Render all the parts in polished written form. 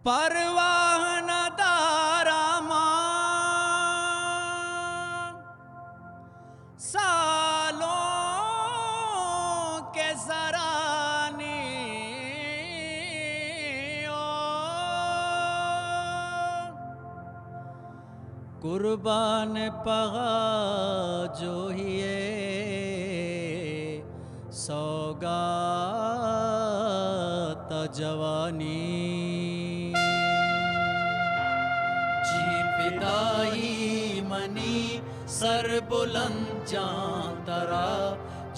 परवाह न दारामा सालों के सराने कुर्बान पगा जो हिए सौगात जवानी जी फिदाई मनी सर बुलंद जान तरा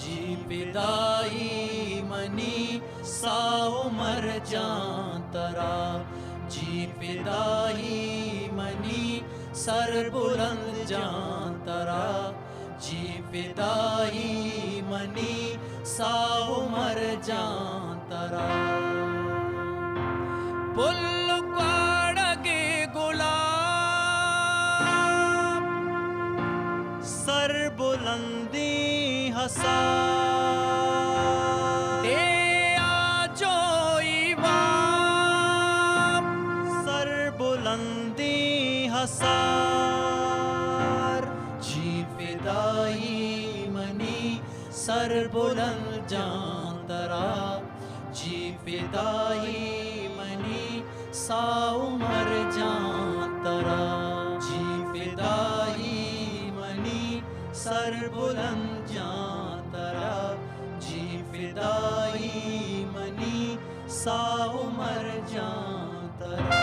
जी फिदाई मनी सा उमर जान तरा जी फिदाई मनी सर बुलंद जान तरा जी फिदाई मनी सा उमर जान तरा पुल काड़गे गुलाब सर बुलंदी हसा सर बुलंदी हसार जी फिदाई मनी सर बुलंद जान तरा जी फिदाई मनी सा उमर जान तरा जी फिदाई मनी सर बुलंद जान तरा जी फिदाई मनी सा उमर जान तरा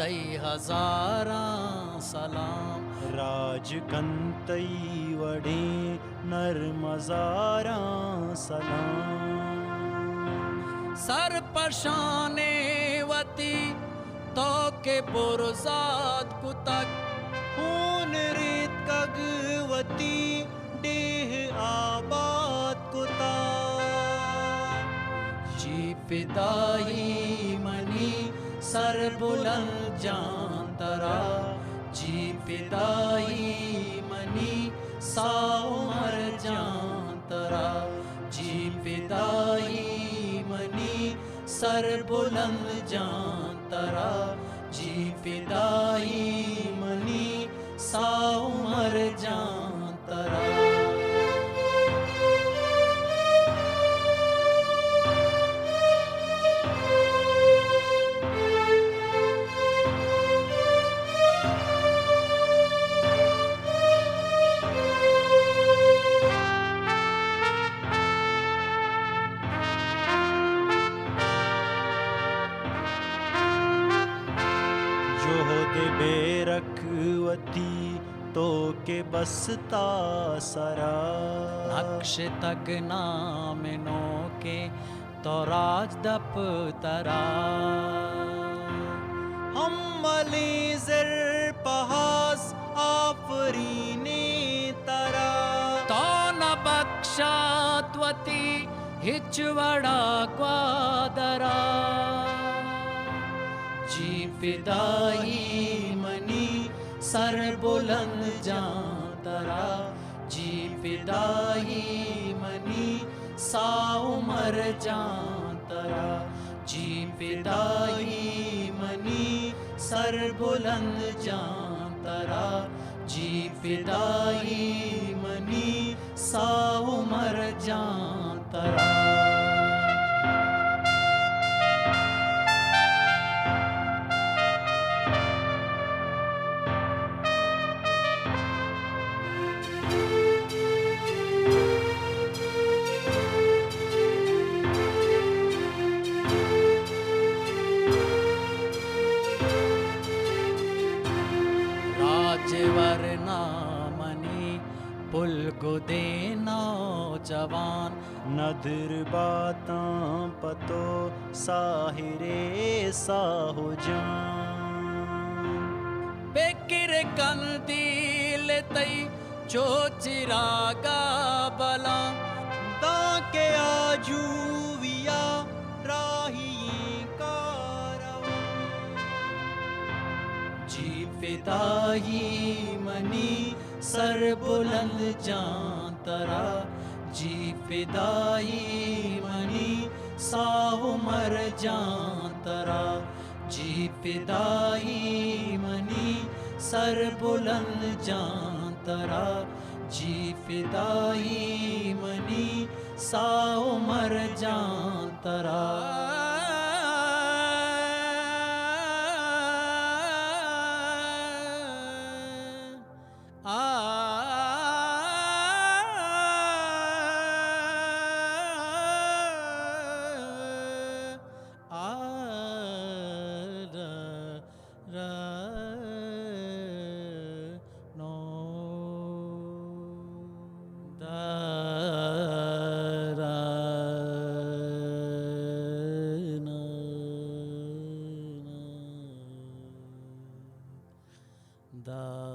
तई हजारा सलाम राजकंतई वड़े नरमजारा सलाम सर पशाने वती तो के बुरजात कुतक खून रेत कगवती डेह आबाद कुता जी फिदाई मनी सर बुलंद जान तरा जी फिदाई मनी सा उमर जान तरा जी फिदाई मनी सर बुलंद जान तरा जी फिदाई मनी सा उमर जान तरा बेरखवती तो के बसता सरा नक्श तक नाम नो के तो राज दप तरा हम मली ज़र पहास आफरीने तरा तो न बख्शात्वती हिचवड़ा क्वादरा जी फिदाई मनी सर बुलंद जान तरा जी फिदाई मनी सा उमर जान तरा जी फिदाई मनी सर बुलंद जान तरा जी फिदाई मनी सा उमर जान तरा पुल गुदे नौजवान नदर बातां पतो साहिरे साहो जान बेकिर कंदील तई जो चिरागा बला ताके आजूविया राही कारवं जी फिदाई मनी सर बुलंद जान तरा जी फिदाई मनी साहु मर जान तरा जी फिदाई मनी सर बुलंद जान तरा जी फिदाई मनी साहु मर जान तरा da